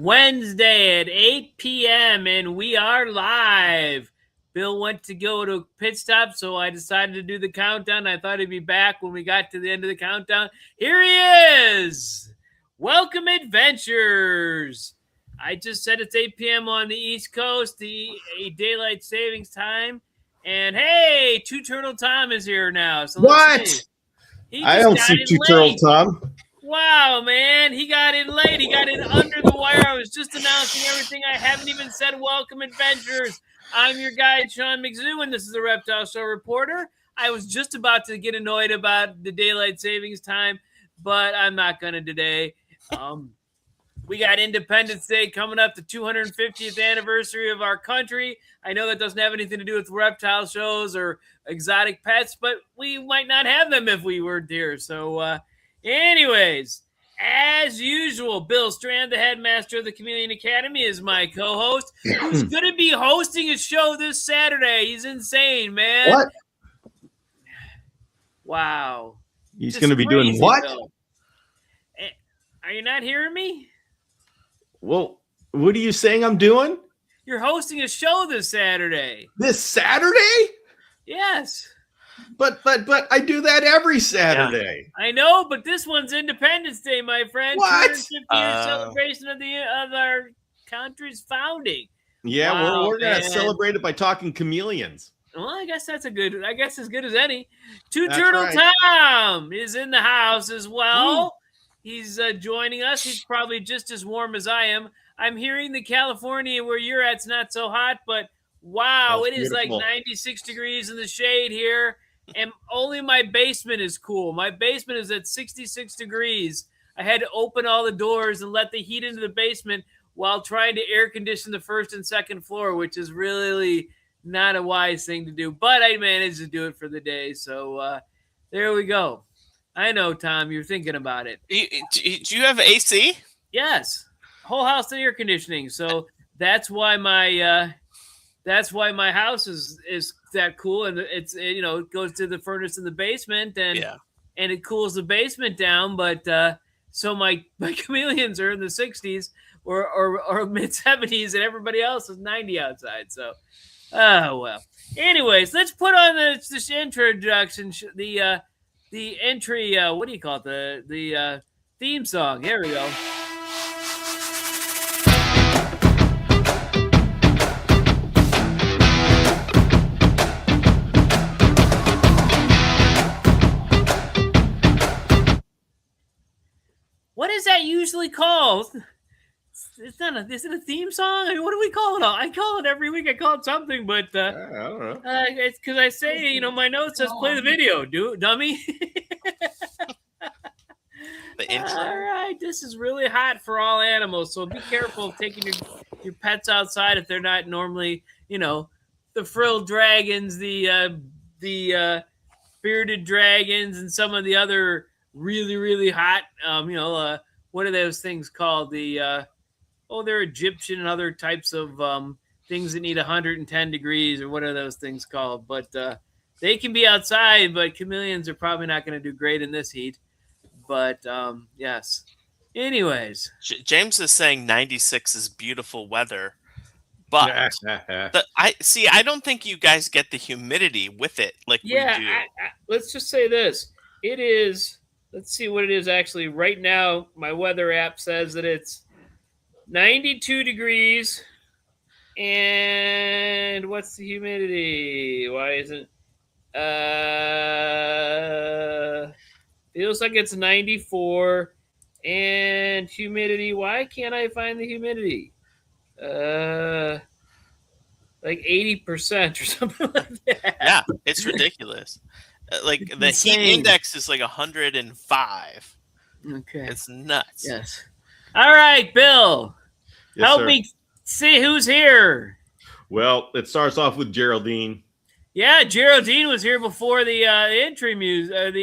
Wednesday at 8 p.m. and we are live. Bill went to go to a pit stop, so I decided to do the countdown. I thought he'd be back when we got to the end of the countdown. Here he is! Welcome, adventurers! I just said it's 8 p.m. on the East Coast, a daylight savings time. And hey, Two Turtle Tom is here now. So what? I don't see Two Turtle Tom. Wow, man. He got in late. He got in under the wire. I was just announcing everything. I haven't even said welcome, adventurers. I'm your guide, Sean McZoo, and this is the Reptile Show Reporter. I was just about to get annoyed about the daylight savings time, but I'm not going to today. We got Independence Day coming up, the 250th anniversary of our country. I know that doesn't have anything to do with reptile shows or exotic pets, but we might not have them if we weren't here. So, anyways, as usual, Bill Strand, the headmaster of the Chameleon Academy, is my co-host, who's going to be hosting a show this Saturday. He's insane, man. What? Wow. He's going to be doing what? Bill. Are you not hearing me? Well, what are you saying I'm doing? You're hosting a show this Saturday. This Saturday? Yes. But I do that every Saturday. Yeah. I know, but this one's Independence Day, my friend. What? 250-year celebration of our country's founding. Yeah, wow, we're gonna celebrate it by talking chameleons. Well, I guess as good as any. Two Turtle Tom is in the house as well. Ooh. He's joining us. He's probably just as warm as I am. I'm hearing the California where you're at's not so hot, but wow, it is like 96 degrees in the shade here. And only my basement is cool. My basement is at 66 degrees. I had to open all the doors and let the heat into the basement while trying to air condition the first and second floor, which is really not a wise thing to do. But I managed to do it for the day. So there we go. I know, Tom, you're thinking about it. Do you have AC? Yes. Whole house air conditioning. So that's why my house is that cool, and it goes to the furnace in the basement, and it cools the basement down. But so my chameleons are in the 60s or mid 70s, and everybody else is 90 outside. So, oh well. Anyways, let's put on this introduction. The entry. What do you call it? The theme song. Here we go. What is that usually called? It's not a. Is it a theme song? I mean, what do we call it? I call it every week. I call it something, but I don't know. It's because I say, my note says play the video, dummy. The intro. All right, this is really hot for all animals, so be careful of taking your pets outside if they're not normally, the frilled dragons, the bearded dragons, and some of the other really, really hot, what are those things called? They're Egyptian and other types of things that need 110 degrees, or what are those things called? But they can be outside, but chameleons are probably not going to do great in this heat. But yes. Anyways, James is saying 96 is beautiful weather, but I don't think you guys get the humidity with it like we do. Let's just say this: it is. Let's see what it is actually. Right now, my weather app says that it's 92 degrees. And what's the humidity? Why isn't feels like it's 94. And humidity, why can't I find the humidity? Like 80% or something like that. Yeah, it's ridiculous. Like the heat index is like 105. Okay. It's nuts. Yes. All right, Bill. Yes, help sir. me see who's here. Well, it starts off with Geraldine. Yeah, Geraldine was here before the entry music.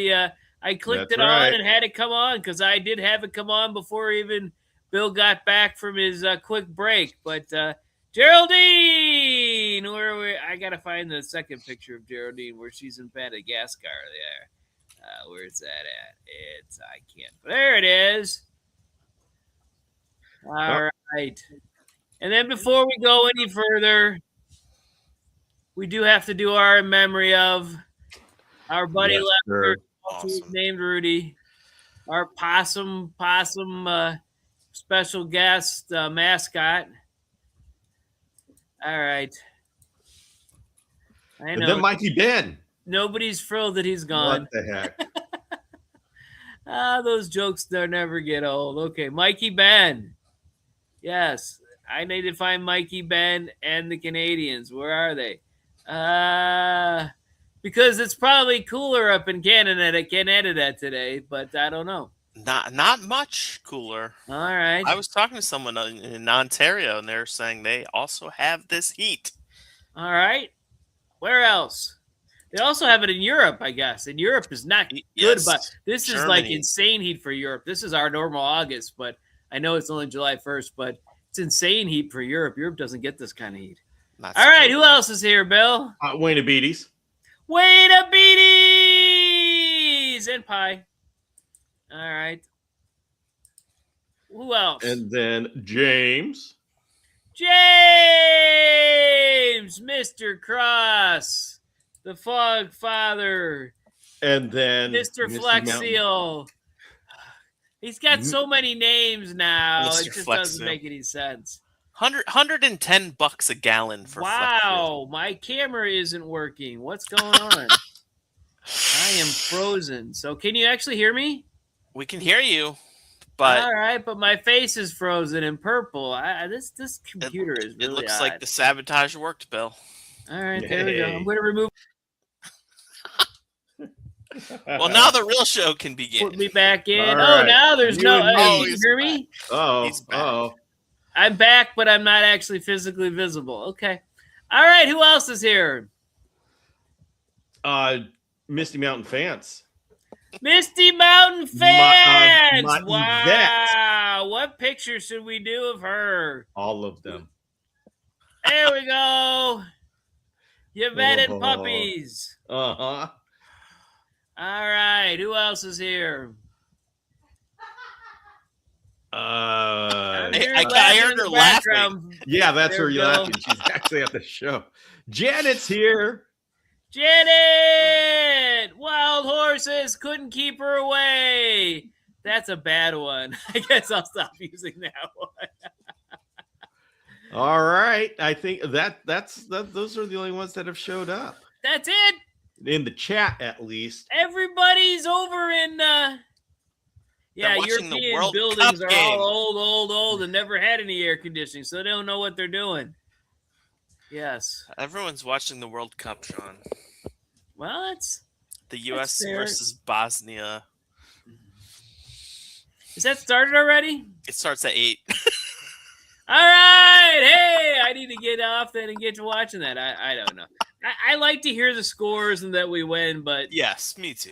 I clicked That's it on right. and had it come on because I did have it come on before even Bill got back from his quick break. But Geraldine, I gotta find the second picture of Geraldine where she's in Madagascar. There, where's that at? I can't. There it is. All right. And then before we go any further, we do have to do our in memory of our buddy Yes, Lester, sir. also Awesome. named Rudy, our possum special guest mascot. All right. I And know then Mikey Ben. nobody's thrilled that he's gone. What the heck? Those jokes they'll never get old. Okay, Mikey Ben. Yes, I need to find Mikey Ben and the Canadians. Where are they? Because it's probably cooler up in Canada today, but I don't know. Not much cooler. All right. I was talking to someone in Ontario, and they're saying they also have this heat. All right. Where else? They also have it in Europe, I guess. And Europe is not good, Yes, but this is like Germany. insane heat for Europe. This is our normal August, but I know it's only July 1st, but it's insane heat for Europe. Europe doesn't get this kind of heat. Not All right, so- who else is here, Bill? Wayne Abetes. Wait a beaties and pie. All right. Who else? And then James. James, Mr. Cross, the Fog Father, And then Mr. Misty Flex Mountain. Seal. He's got so many names now. Mr. It just Flex doesn't Seal. make any sense. $110 a gallon for Flex Seal. Wow, my camera isn't working. What's going on? I am frozen. So can you actually hear me? We can hear you, but All right, but my face is frozen in purple. This computer is really it looks odd. like the sabotage worked, Bill. All right, there we go. Hey. I'm going to remove. Well, now the real show can begin. Put me back in. All Oh, right. now there's You no. and me. Hey, Oh, can you he's hear back. me? Oh, He's back. oh. I'm back, but I'm not actually physically visible. Okay. All right. Who else is here? Misty Mountain Fans. Misty Mountain fans. my Wow. What picture should we do of her? All of them. There we go. Yvette and Oh. puppies. Uh-huh. All right. Who else is here? I'm Hey, hearing I laughing heard in the her laughing. background. Yeah, that's There her we go. laughing. She's actually at the show. Janet's here. Janet! Wild horses couldn't keep her away. That's a bad one. I guess I'll stop using that one. All right. I think those are the only ones that have showed up. That's it. In the chat, at least. Everybody's over in yeah, watching the European World buildings Cup are game. all old, and never had any air conditioning, so they don't know what they're doing. Yes. Everyone's watching the World Cup, Sean. Well, that's The U.S. fair. versus Bosnia. is that started already? It starts at 8. All right. Hey, I need to get off that and get to watching that. I don't know. I like to hear the scores and that we win, but Yes, me too.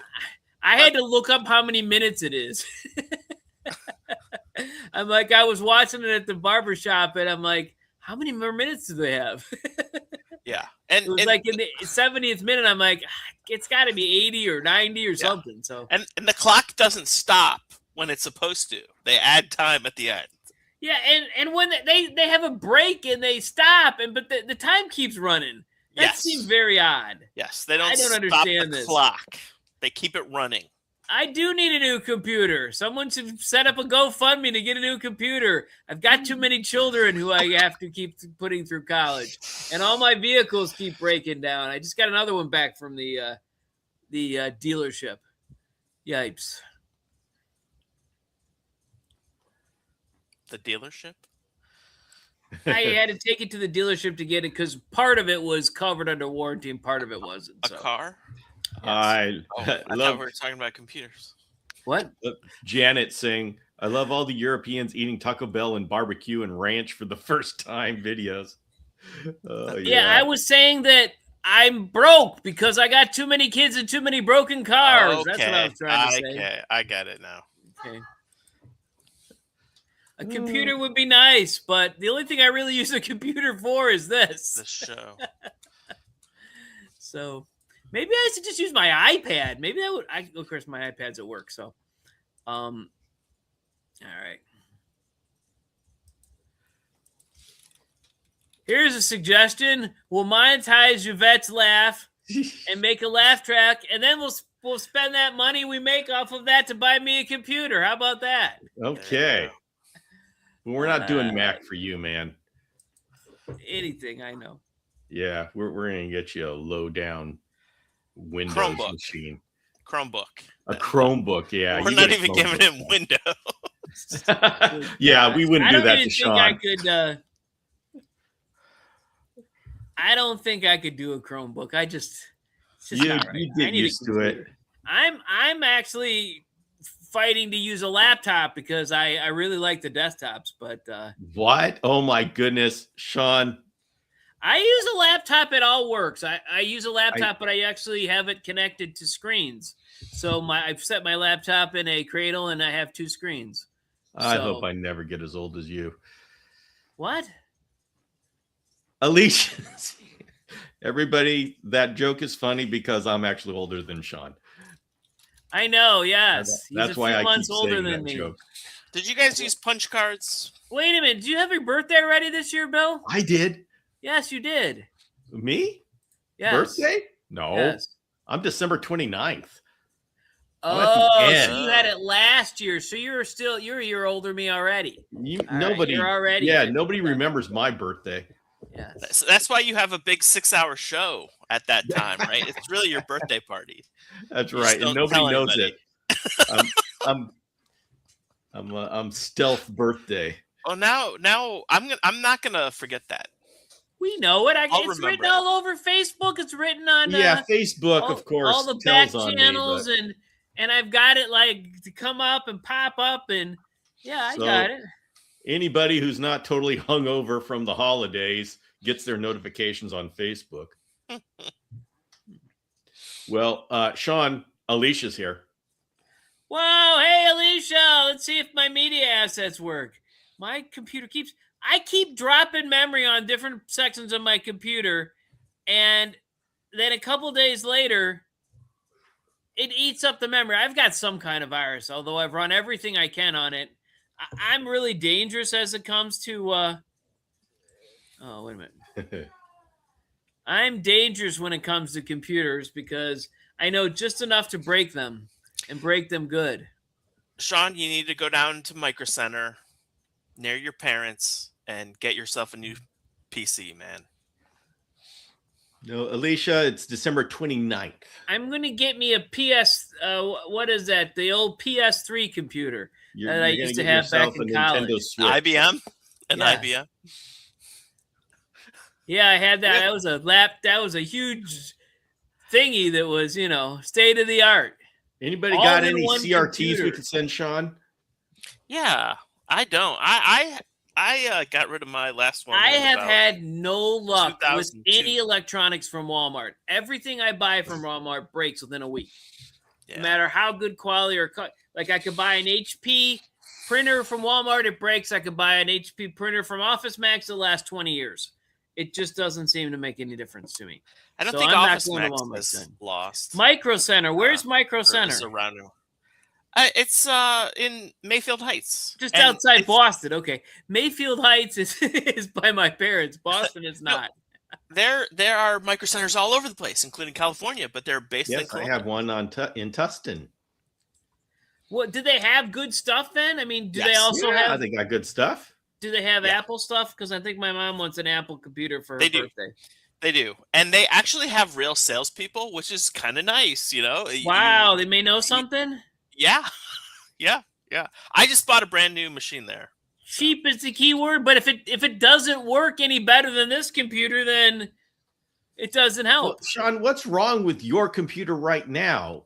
I had to look up how many minutes it is. I'm like, I was watching it at the barber shop, and I'm like, how many more minutes do they have? Yeah, and It was like in the 70th minute. I'm like, it's got to be 80 or 90 or something. So and the clock doesn't stop when it's supposed to. They add time at the end. yeah, and when they have a break and they stop, but the time keeps running. That Yes. seems very odd. Yes, they don't. I don't stop understand the this. clock. They keep it running. I do need a new computer. Someone should set up a GoFundMe to get a new computer. I've got too many children who I have to keep putting through college, and all my vehicles keep breaking down. I just got another one back from the dealership. Yipes! The dealership. I had to take it to the dealership to get it because part of it was covered under warranty and part of it wasn't. A So. car. I Oh, I thought love we were talking about computers. What? Janet saying, I love all the Europeans eating Taco Bell and barbecue and ranch for the first time videos. Yeah, I was saying that I'm broke because I got too many kids and too many broken cars. Okay. That's what I was trying to say. Okay, I get it now. Okay. A computer would be nice, but the only thing I really use a computer for is this. This show. So maybe I should just use my iPad. Maybe that would. Of course, my iPad's at work. So, all right. Here's a suggestion. We'll monetize Yvette's laugh and make a laugh track, and then we'll spend that money we make off of that to buy me a computer. How about that? Okay. We're not doing Mac for you, man. Anything, I know. Yeah, we're going to get you a low-down Windows Chromebook. machine. Chromebook. A Chromebook, yeah. We're not even giving him Windows. Yeah, we wouldn't do that to Sean. I don't think I could do a Chromebook. It's just you not right. get used to it. I'm actually fighting to use a laptop because I really like the desktops, but what? Oh my goodness, Sean. I use a laptop. It all works. I use a laptop, but I actually have it connected to screens. So I've set my laptop in a cradle and I have 2 screens. I hope I never get as old as you. What? Alicia, everybody, that joke is funny because I'm actually older than Sean. I know, yes. That's why I keep saying that joke. Did you guys use punch cards? Wait a minute. Do you have your birthday already this year, Bill? I did. Yes, you did. Me? Yes. Birthday? No. Yes. I'm December 29th. Oh, so you had it last year. So you're a year older than me already. Nobody. You're already. Yeah, nobody remembers my birthday. Yes. That's why you have a big 6-hour show at that time, right? It's really your birthday party. That's right, and nobody knows it. I'm stealth birthday. Oh, now I'm not gonna forget that. We know it. It's written all over Facebook. It's written on Facebook, of course. All the back channels, and I've got it like to come up and pop up, and I got it. Anybody who's not totally hungover from the holidays gets their notifications on Facebook. Well, Sean, Alicia's here. Whoa, hey, Alicia. Let's see if my media assets work. My computer I keep dropping memory on different sections of my computer, and then a couple days later, it eats up the memory. I've got some kind of virus, although I've run everything I can on it. I'm really dangerous as it comes to oh, wait a minute. I'm dangerous when it comes to computers because I know just enough to break them and break them good. Sean, you need to go down to Micro Center near your parents and get yourself a new PC, man. No, Alicia, it's December 29th. I'm going to get me a PS, what is that? The old PS3 computer that I used to have back in college. IBM? IBM? Yeah, I had that. That was a huge thingy that was, state of the art. Anybody got any CRTs we could send Sean? Yeah, I don't. I got rid of my last one. I have had no luck with any electronics from Walmart. Everything I buy from Walmart breaks within a week. Yeah. No matter how good quality or cut. Like I could buy an HP printer from Walmart, it breaks. I could buy an HP printer from Office Max that lasts 20 years. It just doesn't seem to make any difference to me. I don't think Office Max is lost. Micro Center. Where's Micro Center? It's in Mayfield Heights. Just outside Boston. Okay. Mayfield Heights is by my parents. Boston is not. There are Micro Centers all over the place, including California, but they're based in Columbia. I have one in Tustin. What, do they have good stuff then? I mean, do they also have... they got good stuff. Do they have Apple stuff? Because I think my mom wants an Apple computer for her birthday. They do. And they actually have real salespeople, which is kind of nice, Wow, they may know something? Yeah. I just bought a brand new machine there. Cheap is the key word, but if it doesn't work any better than this computer, then it doesn't help. Well, Sean, what's wrong with your computer right now?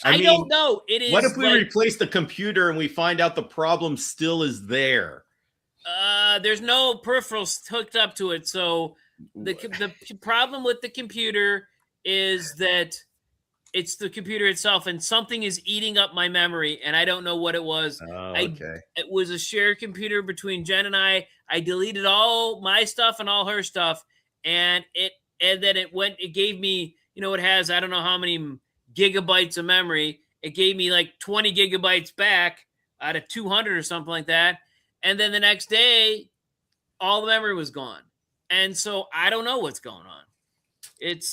I don't know. It is. What if we replace the computer and we find out the problem still is there? There's no peripherals hooked up to it. So the problem with the computer is that it's the computer itself, and something is eating up my memory, and I don't know what it was. Oh, okay. It was a shared computer between Jen and I. I deleted all my stuff and all her stuff, and then it gave me, it has, I don't know how many gigabytes of memory. It gave me like 20 gigabytes back out of 200 or something like that. And then the next day, all the memory was gone. And so I don't know what's going on. It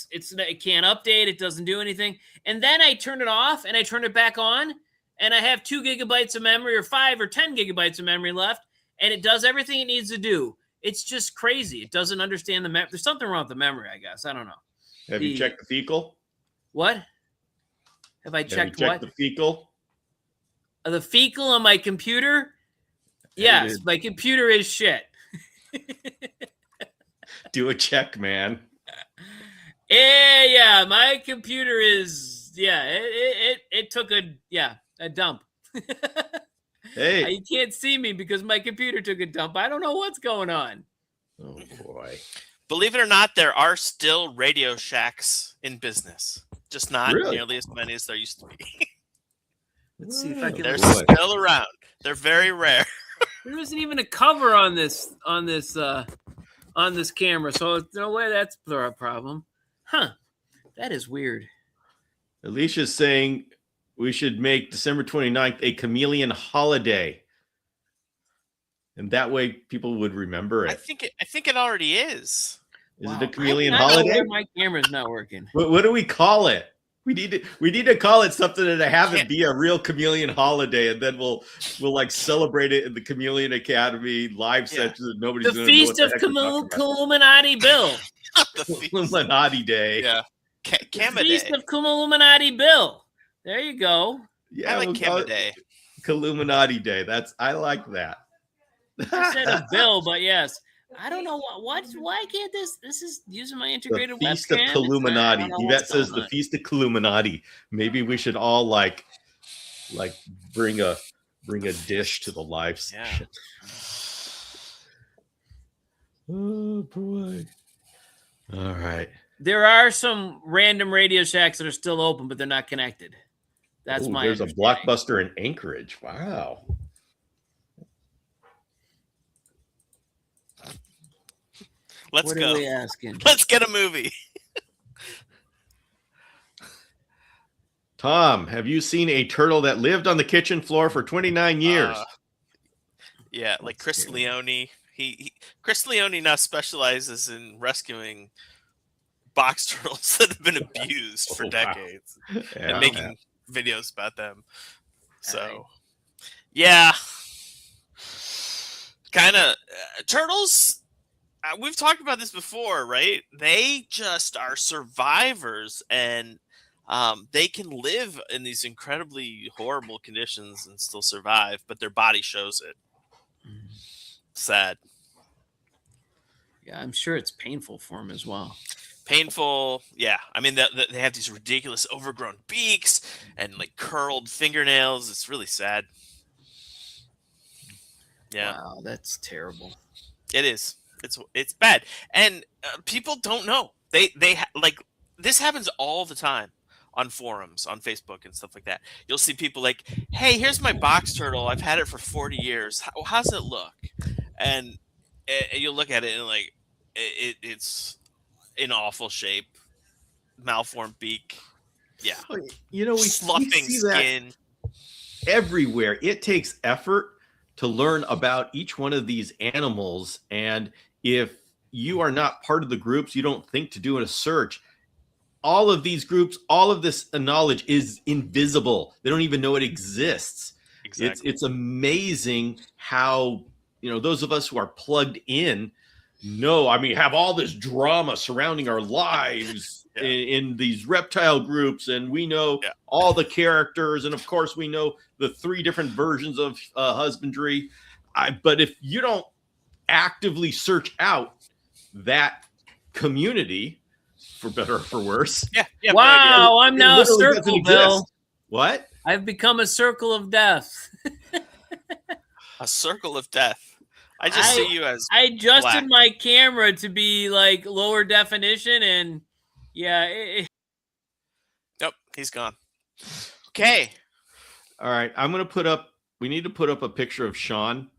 can't update. It doesn't do anything. And then I turn it off and I turn it back on, and I have 2 gigabytes of memory or 5 or 10 gigabytes of memory left, and it does everything it needs to do. It's just crazy. It doesn't understand the memory. There's something wrong with the memory, I guess. I don't know. Have you checked the fecal? What? Have I checked what? The fecal? The fecal on my computer? Yes, my computer is shit. Do a check, man. Yeah, my computer is, it took a dump. Hey. You can't see me because my computer took a dump. I don't know what's going on. Oh, boy. Believe it or not, there are still Radio Shacks in business. Just not nearly as many as there used to be. Let's see if I can. They're still around. They're very rare. There isn't even a cover on this camera, so no way that's a problem. Huh. That is weird. Alicia's saying we should make December 29th a chameleon holiday. And that way people would remember it. I think it already is. Is it a chameleon holiday? My camera's not working. What do we call it? We need to call it something and have it be a real chameleon holiday, and then we'll like celebrate it in the Chameleon Academy live session that nobody's going to know. The Feast of Illuminati Bill. The Illuminati Day. Yeah. Feast of Illuminati Bill. There you go. Yeah, I like Kama Day. Illuminati Day. I like that. I said a bill, but yes. I don't know why can't this is using my integrated the Feast webcam. of Illuminati. Yvette says the Feast of Illuminati. Maybe we should all like bring a dish to the live session. Yeah. Oh boy. All right. There are some random Radio Shacks that are still open, but they're not connected. That's there's a Blockbuster in Anchorage. Wow. Let's go. What are we asking? Let's get a movie. Tom, have you seen a turtle that lived on the kitchen floor for 29 years? Yeah, like Chris Leone. Chris Leone now specializes in rescuing box turtles that have been abused for decades and making videos about them. So, yeah, kind of turtles. We've talked about this before, right? They just are survivors, and they can live in these incredibly horrible conditions and still survive, but their body shows it. Sad. Yeah, I'm sure it's painful for them as well. Painful, yeah. I mean, they have these ridiculous overgrown beaks and like curled fingernails. It's really sad. Yeah. Wow, that's terrible. It is. It's bad, and people don't know. They like this happens all the time on forums, on Facebook and stuff like that. You'll see people like, "Hey, here's my box turtle. I've had it for 40 years. How's it look?" And you'll look at it and like it's in awful shape, malformed beak. Yeah, we sloughing see skin that everywhere. It takes effort to learn about each one of these animals, and if you are not part of the groups, you don't think to do a search. All of these groups, all of this knowledge is invisible. They don't even know it exists. Exactly. It's amazing how those of us who are plugged in have all this drama surrounding our lives in these reptile groups, and we know all the characters, and of course we know the 3 different versions of husbandry. But if you don't actively search out that community, for better or for worse, wow, I'm now a circle, Bill. What? I've become a circle of death. A circle of death. I just see you as I adjusted black. my camera to be like lower definition, and Nope, he's gone. Okay. All right, we need to put up a picture of Sean.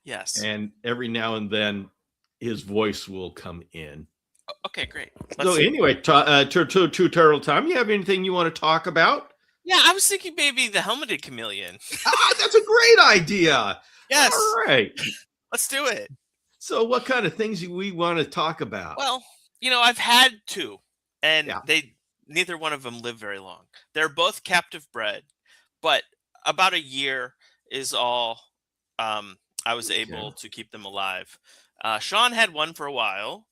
Yes. And every now and then his voice will come in. Okay, great. Anyway, Turtle Tom, you have anything you want to talk about? Yeah, I was thinking maybe the helmeted chameleon. That's a great idea. Yes. All right. Let's do it. So, what kind of things do we want to talk about? Well, I've had two, and Yeah. neither one of them live very long. They're both captive bred, but about a year is all I was Okay. able to keep them alive. Sean had one for a while.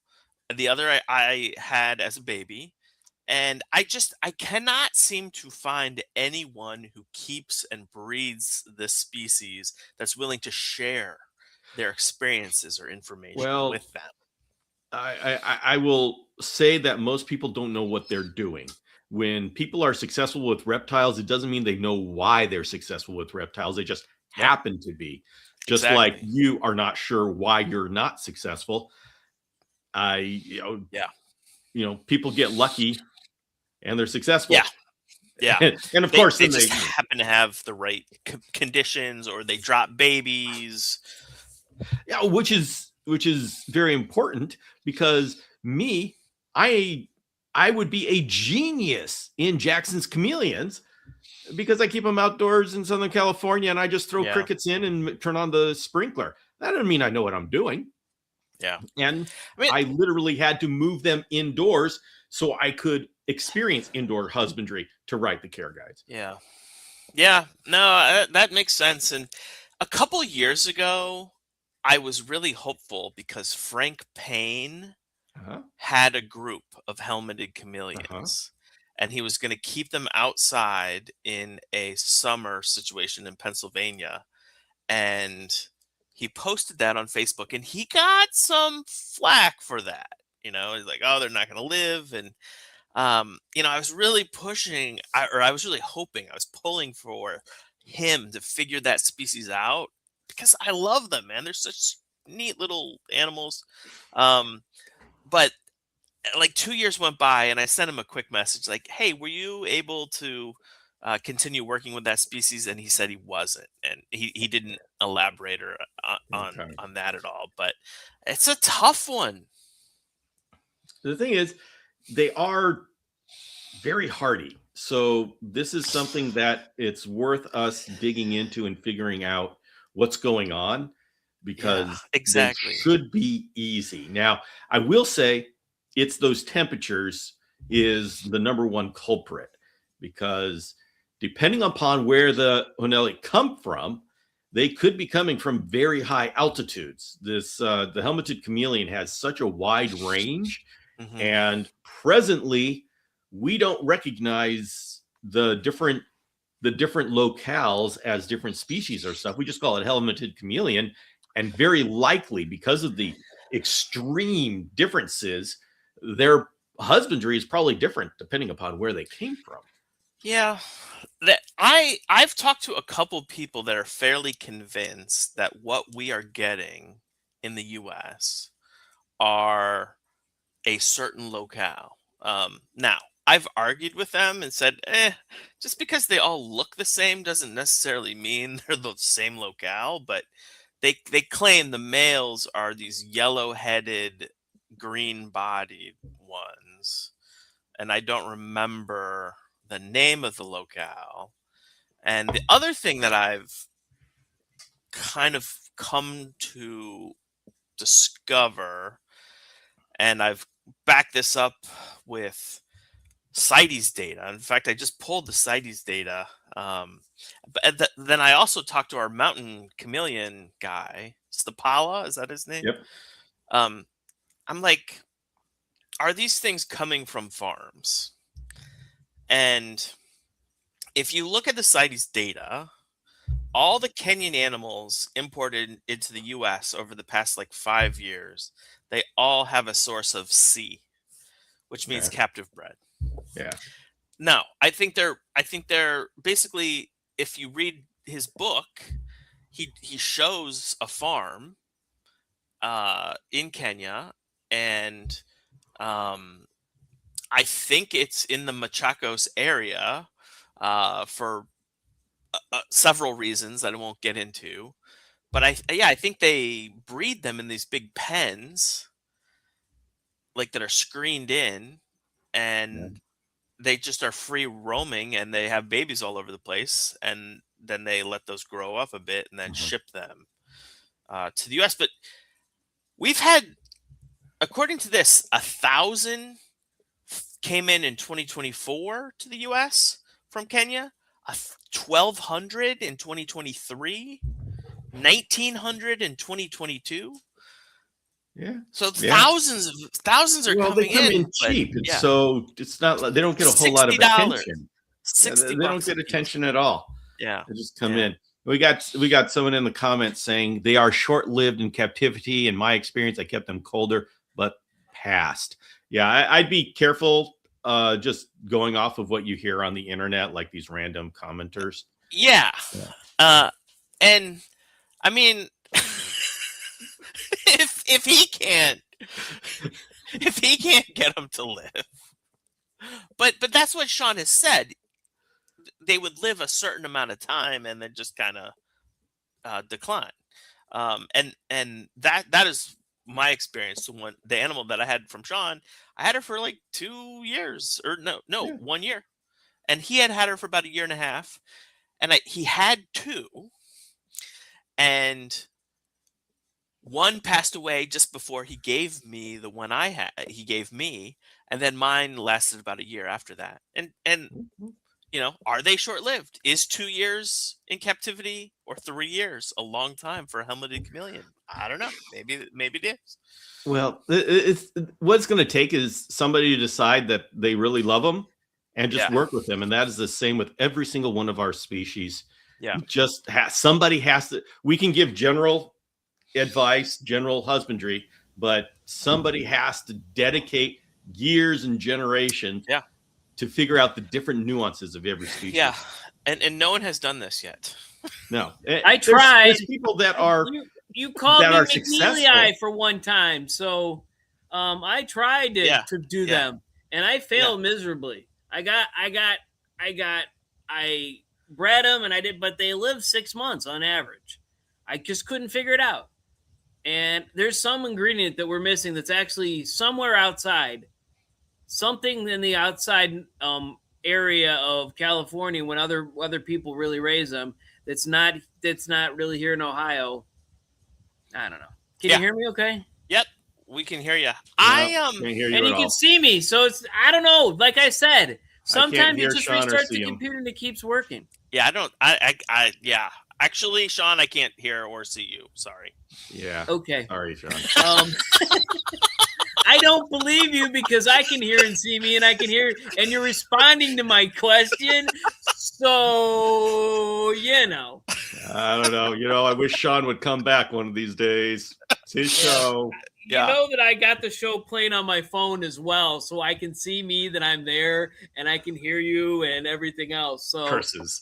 The other I had as a baby. And I cannot seem to find anyone who keeps and breeds this species that's willing to share their experiences or information Well, with them. I will say that most people don't know what they're doing. When people are successful with reptiles, it doesn't mean they know why they're successful with reptiles. They just Yep, happen to be. Just like exactly. you are not sure why you're not successful. I, you know, Yeah. people get lucky and they're Yeah. successful. Yeah. And of They course, they then just happen to have the right conditions, or they drop babies. yeah, which is very important because me, I I would be a genius in Jackson's chameleons because I keep them outdoors in Southern California and I just throw Yeah. crickets in and turn on the sprinkler. That doesn't mean I know what I'm doing. Yeah. And I mean, I literally had to move them indoors so I could experience indoor husbandry to write the care guides. yeah. Yeah, no, that makes sense. And a couple years ago, I was really hopeful because Frank Payne Uh-huh. had a group of helmeted Uh-huh. chameleons, and he was going to keep them outside in a summer situation in Pennsylvania. And he posted that on Facebook, and he got some flack for that. He's like, "Oh, they're not going to live," and I was really pushing, or I was really hoping, I was pulling for him to figure that species out because I love them, man. They're such neat little animals. Um, but like 2 years went by, and I sent him a quick message like, "Hey, were you able to continue working with that species?" And he said he wasn't, and he didn't elaborate or Okay. on that at all. But it's a tough one. The thing is, they are very hardy. So this is something that it's worth us digging into and figuring out what's going on Yeah, because they exactly. should be easy. Now, I will say it's those temperatures is the number one culprit because depending upon where the Honelli come from, they could be coming from very high altitudes. The helmeted chameleon has such a wide range, Hmm. and presently we don't recognize the different locales as different species or stuff. We just call it helmeted chameleon, and very likely because of the extreme differences, their husbandry is probably different depending upon where they came from. Yeah, that I've talked to a couple people that are fairly convinced that what we are getting in the U.S. are a certain locale. Now, I've argued with them and said, just because they all look the same doesn't necessarily mean they're the same locale. But they claim the males are these yellow-headed, green-bodied ones, and I don't remember the name of the locale. And the other thing that I've kind of come to discover, and I've backed this up with CITES data. In fact, I just pulled the CITES data. Then I also talked to our mountain chameleon guy, Stapala. Is that his name? Yep. Um, I'm like, are these things coming from farms? And if you look at the CITES data, all the Kenyan animals imported into the US over the past like 5 years, they all have a source of C, which means Okay. captive bred. Yeah. Now, I think they're basically, if you read his book, he shows a farm in Kenya, and um I think it's in the Machakos area for several reasons that I won't get into. But I think they breed them in these big pens, like that are screened in, Yeah. and they just are free roaming, and they have babies all over the place, and then they let those grow up a bit and then Uh-huh. ship them to the U.S. But we've had, according to this, 1,000 came in 2024 to the U.S. from Kenya. 1,200 in 2023. 1,900 in 2022. Yeah. So thousands are well, coming they come in but, cheap. yeah. So it's not like they don't get a whole lot of $60. attention. $60 they don't get attention at all. Yeah. They just come in. We got someone in the comments saying they are short-lived in captivity. In my experience, I kept them colder, but passed. Yeah, I'd be careful just going off of what you hear on the internet, like these random commenters. Yeah. And I mean, if he can't get them to live, but that's what Sean has said. They would live a certain amount of time and then just kind of decline. And that is my experience. The animal that I had from Sean, I had her for like 2 years, or no, 1 year, and he had her for about 1.5 years, and he had 2, and one passed away just before he gave me the one he gave me, and then mine lasted about 1 year after that. And are they short-lived? Is 2 years in captivity or 3 years a long time for a helmeted chameleon? I don't know. Maybe it is. Well, it's what it's going to take is somebody to decide that they really love them and just work with them, and that is the same with every single one of our species. Yeah, somebody has to. We can give general advice, general husbandry, but somebody has to dedicate years and generations. Yeah. To figure out the different nuances of every species. Yeah, and no one has done this yet. No, I tried. There's people that are you called that me are McNeely for one time, so I tried to do them, and I failed miserably. I bred them, and I did, but they live 6 months on average. I just couldn't figure it out, and there's some ingredient that we're missing that's actually somewhere outside. Something in the outside area of California when other people really raise them that's not really here in Ohio. I don't know. Can you hear me okay? Yep, we can hear you. Can't hear you and at you all. can see me, so it's I don't know. Like I said, sometimes you just Sean restart the computer and it keeps working. Yeah, I don't. Yeah. Actually, Sean, I can't hear or see you. Sorry. Yeah. Okay. Sorry, Sean. I don't believe you because I can hear and see me, and I can hear, and you're responding to my question. So, I don't know. I wish Sean would come back one of these days. It's his show. You know that I got the show playing on my phone as well, so I can see me, that I'm there, and I can hear you and everything else. So Curses.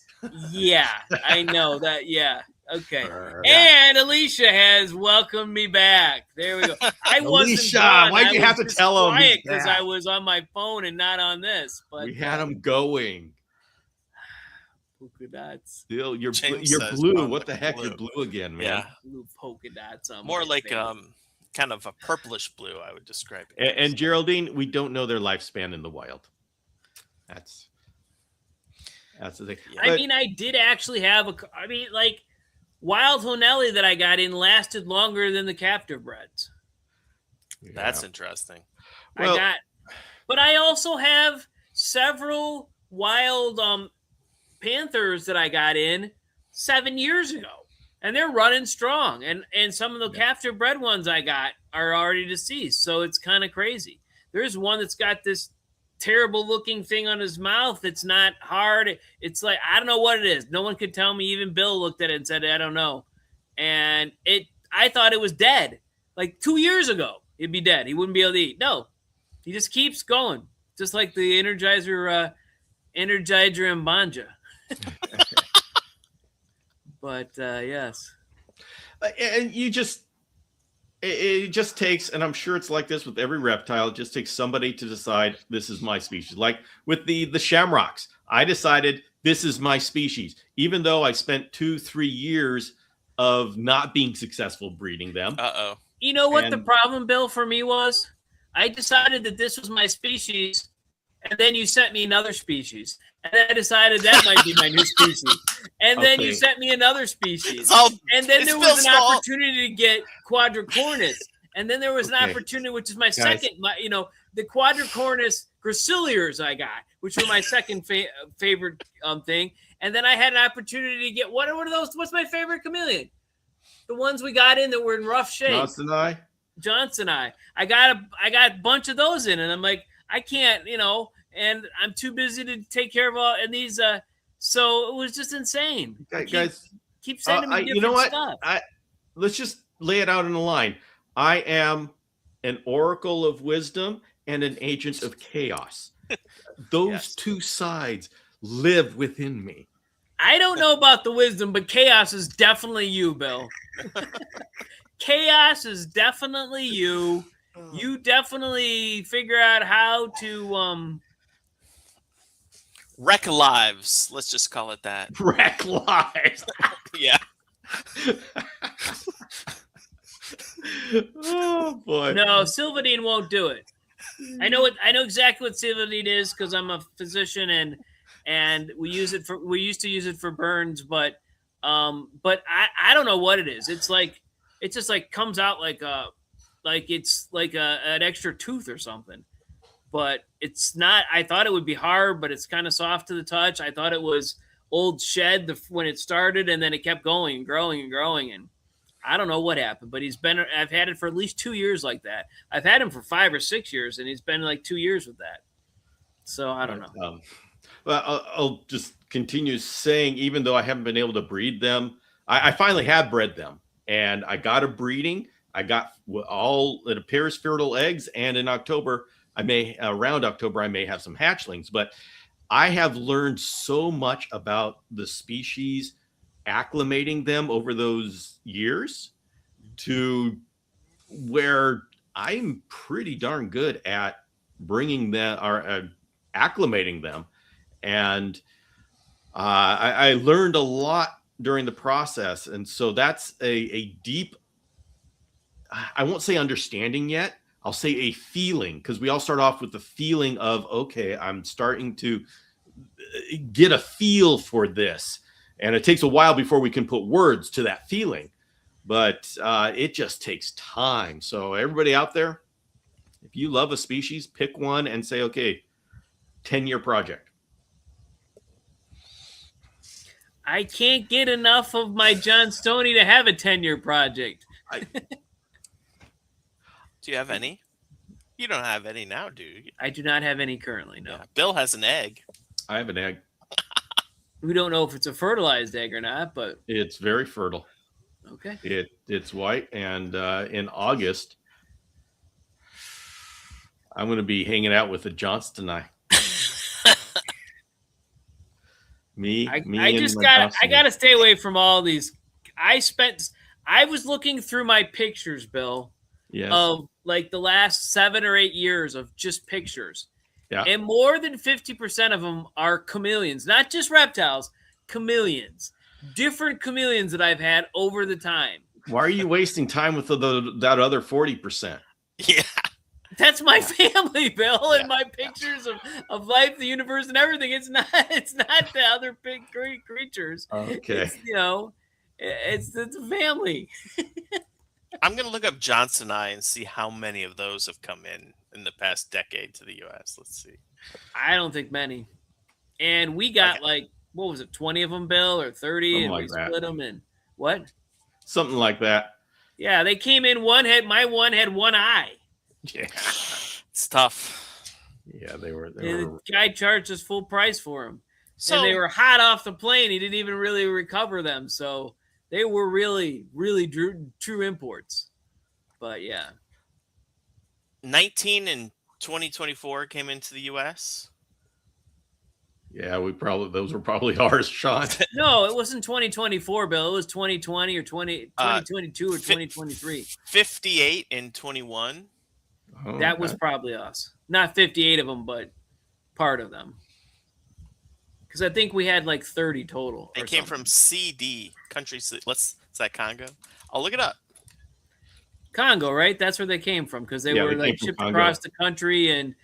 Yeah, I know that. Yeah. Okay. And Alicia has welcomed me back. There we go. I wasn't Alicia, gone. why'd you have to tell him? Because I was on my phone and not on this. But we had him going. Polka dots. Still, you're James blue. What the heck? blue. You're blue again, man. Yeah. Blue polka dots on More my like face. kind of a purplish blue, I would describe it. And Geraldine, we don't know their lifespan in the wild. That's the thing. I mean, I did actually have Wild Honelli that I got in lasted longer than the captive breds. Yeah. That's interesting. Well, but I also have several wild Panthers that I got in 7 years ago, and they're running strong. And some of the captive bred ones I got are already deceased, so it's kind of crazy. There's one that's got this terrible looking thing on his mouth. It's not hard. It's like, I don't know what it is. No one could tell me. Even Bill looked at it and said, I don't know. And I thought it was dead. Like 2 years ago, it'd be dead. He wouldn't be able to eat. No, he just keeps going. Just like the Energizer and Banja. But yes. And it just takes, and I'm sure it's like this with every reptile, it just takes somebody to decide this is my species. Like with the shamrocks, I decided this is my species, even though I spent 2-3 years of not being successful breeding them. You know what the problem, Bill, for me was? I decided that this was my species, and then you sent me another species. And then I decided that might be my new species. And then you sent me another species. And then there was an opportunity to get quadricornis. And then there was an Okay. opportunity, which is my Guys. second, the quadricornis graciliers I got, which were my second favorite thing. And then I had an opportunity to get, what are those? What's my favorite chameleon? The ones we got in that were in rough shape. Johnson I got a bunch of those in, and I'm like, I can't, and I'm too busy to take care of all, and these, so it was just insane. Guys, keep sending me different stuff. Let's just lay it out in a line. I am an oracle of wisdom and an agent of chaos. Those two sides live within me. I don't know about the wisdom, but chaos is definitely you, Bill. Chaos is definitely you. You definitely figure out how to wreck lives. Let's just call it that. Wreck lives. Yeah. Oh boy. No, Silvadine won't do it. I know exactly what Silvadine is because I'm a physician and we used to use it for burns, but I don't know what it is. It's like it just like comes out like it's like an extra tooth or something. But it's not. I thought it would be hard, but it's kind of soft to the touch. I thought it was old shed when it started, and then it kept going and growing and growing. And I don't know what happened, but I've had it for at least 2 years like that. I've had him for 5 or 6 years, and he's been like 2 years with that. So I don't know. Well, I'll just continue saying, even though I haven't been able to breed them, I finally have bred them, and I got a breeding. I got it appears fertile eggs, and in October, around October, I may have some hatchlings. But I have learned so much about the species, acclimating them over those years to where I'm pretty darn good at bringing them or acclimating them. And I learned a lot during the process. And so that's a deep, I won't say understanding yet. I'll say a feeling, because we all start off with the feeling of, okay, I'm starting to get a feel for this. And it takes a while before we can put words to that feeling, but it just takes time. So everybody out there, if you love a species, pick one and say, okay, 10-year project. I can't get enough of my John Stoney to have a 10-year project. Do you have any? You don't have any now, do you? I do not have any currently, no. Yeah. Bill has an egg. I have an egg. We don't know if it's a fertilized egg or not, but it's very fertile. Okay. It's white, and in August, I'm going to be hanging out with the Johnstonite. I gotta stay away from all these. I was looking through my pictures, Bill, of like the last 7 or 8 years of just pictures. Yeah. And more than 50% of them are chameleons, not just reptiles, chameleons, different chameleons that I've had over the time. Why are you wasting time with that other 40%? Yeah. That's my family, Bill, and my pictures of life, the universe, and everything. It's not the other big creatures. Okay. It's the family. I'm going to look up Johnson Eye and see how many of those have come in the past decade to the U.S. Let's see. I don't think many. And we got what was it, 20 of them, Bill, or 30, something and like we that. split them in what? Something like that. Yeah, they came in my one had one eye. Yeah. It's tough. Yeah, they were. The guy charged us full price for them. So, and they were hot off the plane. He didn't even really recover them. So they were really, really true imports. But yeah. 19 in 2024 came into the U.S. Yeah, those were probably ours, Sean. No, it wasn't 2024, Bill. It was 2020 or 2022 or 2023. 58 in 21. Oh, that was probably us. Not 58 of them, but part of them. Because I think we had like 30 total. They came from CD, country. Is that Congo? I'll look it up. Congo, right? That's where they came from, because they were like shipped across the country, and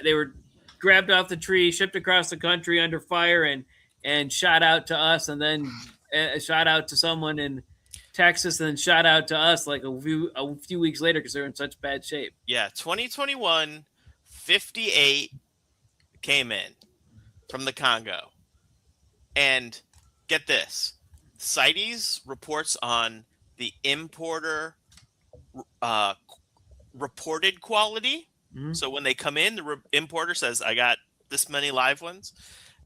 they were grabbed off the tree, shipped across the country under fire, and shot out to us, and then shot out to someone, and Texas and then shot out to us like a few weeks later because they're in such bad shape. Yeah, 2021, 58 came in from the Congo. And get this, CITES reports on the importer reported quality. Mm-hmm. So when they come in, the importer says, I got this many live ones.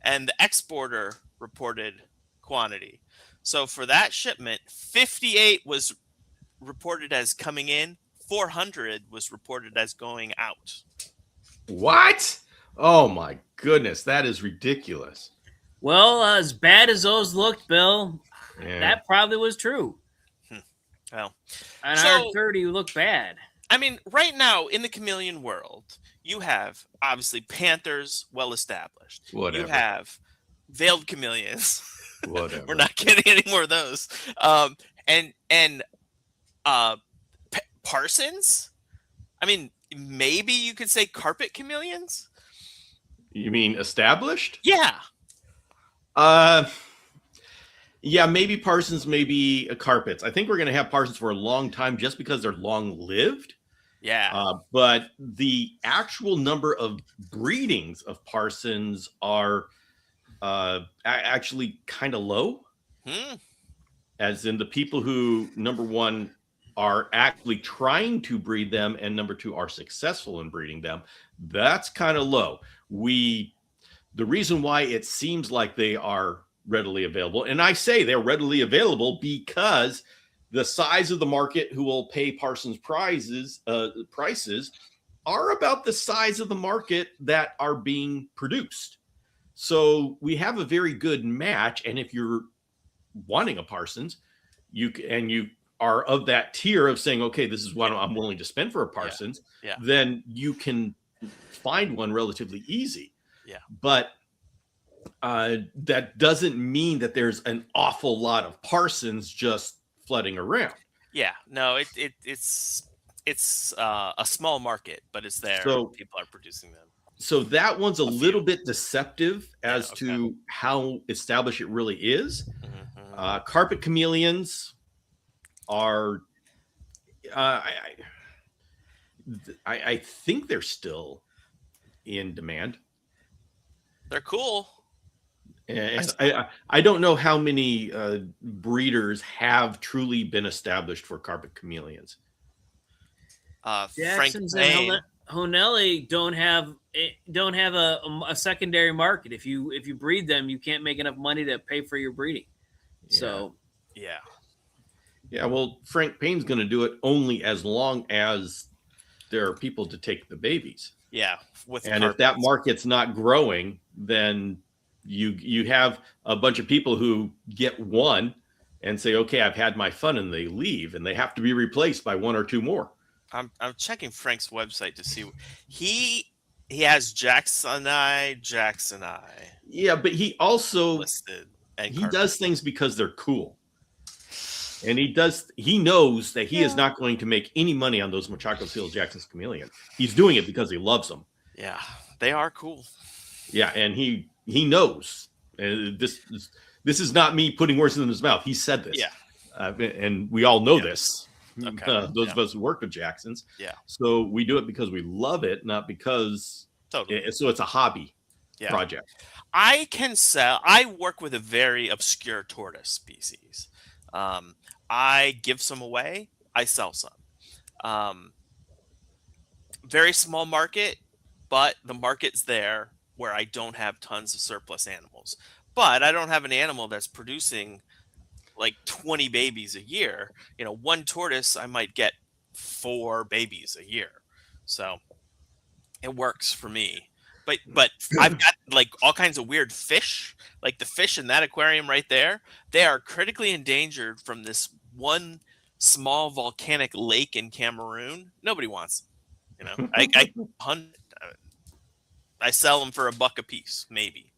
And the exporter reported quantity. So for that shipment, 58 was reported as coming in, 400 was reported as going out. What? Oh my goodness, that is ridiculous. Well, as bad as those looked, Bill, Yeah. that probably was true. Well, And so- our 30 looked bad. I mean, right now in the chameleon world, you have obviously panthers, well established. Whatever. You have veiled chameleons. Whatever. We're not getting any more of those. And Parsons. I mean, maybe you could say carpet chameleons. You mean established? Yeah. Yeah, maybe Parsons, maybe carpets. I think we're going to have Parsons for a long time just because they're long-lived. Yeah. But the actual number of breedings of Parsons are actually kind of low. As in the people who, number one, are actually trying to breed them, and number two, are successful in breeding them. That's kind of low. The reason why it seems like they are readily available, and I say they're readily available because the size of the market who will pay Parsons prices are about the size of the market that are being produced. So we have a very good match. And if you're wanting a Parsons, you are of that tier of saying, okay, this is what I'm willing to spend for a Parsons, then you can find one relatively easy. Yeah. But that doesn't mean that there's an awful lot of Parsons just flooding around. Yeah. No, it's a small market, but it's there. So people are producing them. So that one's a little bit deceptive as to how established it really is. Mm-hmm. Carpet chameleons are, I think they're still in demand. They're cool. And I don't know how many breeders have truly been established for carpet chameleons. Jackson's and Honelli don't have a secondary market. If you breed them, you can't make enough money to pay for your breeding. So yeah. Well, Frank Payne's going to do it only as long as there are people to take the babies. Yeah, and if that market's not growing, then you have a bunch of people who get one and say, okay, I've had my fun, and they leave, and they have to be replaced by one or two more. I'm checking Frank's website to see he has Jacksoni. Yeah, but he also listed, and he does things because they're cool. And he knows that he is not going to make any money on those Machacos Hill Jackson's chameleon. He's doing it because he loves them. Yeah, they are cool. Yeah, and he knows. And this is not me putting words in his mouth. He said this. Yeah. And we all know this. Okay. Those of us who work with Jacksons. Yeah. So we do it because we love it, not because so it's a hobby project. I work with a very obscure tortoise species. I give some away. I sell some. Very small market, but the market's there where I don't have tons of surplus animals. But I don't have an animal that's producing like 20 babies a year. One tortoise, I might get 4 babies a year. So it works for me. But I've got like all kinds of weird fish, like the fish in that aquarium right there. They are critically endangered from this one small volcanic lake in Cameroon. Nobody wants them. I sell them for $1 a piece, maybe.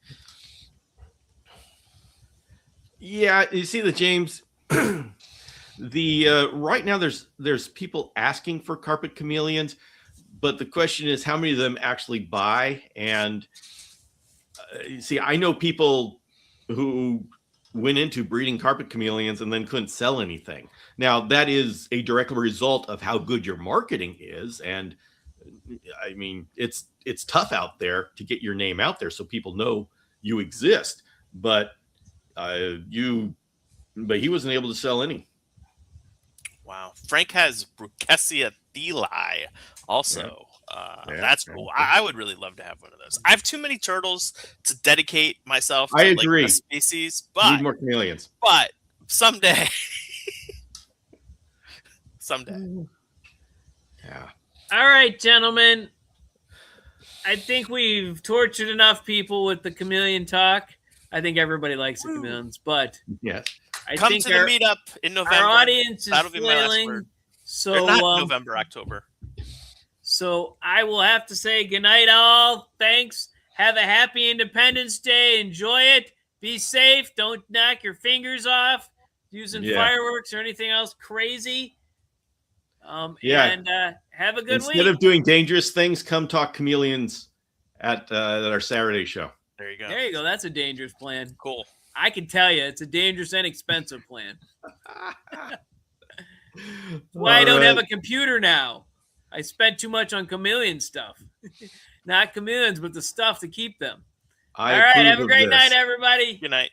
Yeah, you see the James. Right now there's people asking for carpet chameleons, but the question is how many of them actually buy. And you see, I know people who went into breeding carpet chameleons and then couldn't sell anything. Now, that is a direct result of how good your marketing is. And I mean, it's tough out there to get your name out there so people know you exist. But he wasn't able to sell any. Wow. Frank has Brucessia theli also. That's cool. I would really love to have one of those. I have too many turtles to dedicate myself to I agree. like a species, but Need more chameleons. But someday. Someday. Yeah. All right, gentlemen. I think we've tortured enough people with the chameleon talk. I think everybody likes the chameleons, but yes. I Come think to the meetup in November. Our audience is That'll be my last flailing. word. So or not November, October. So I will have to say goodnight, all. Thanks. Have a happy Independence Day. Enjoy it. Be safe. Don't knock your fingers off using fireworks or anything else crazy. And have a good week. Instead of doing dangerous things, come talk chameleons at our Saturday show. There you go. There you go. That's a dangerous plan. Cool. I can tell you, it's a dangerous and expensive plan. Why I don't have a computer now. I spent too much on chameleon stuff. Not chameleons, but the stuff to keep them. All right. Have a great night, everybody. Good night.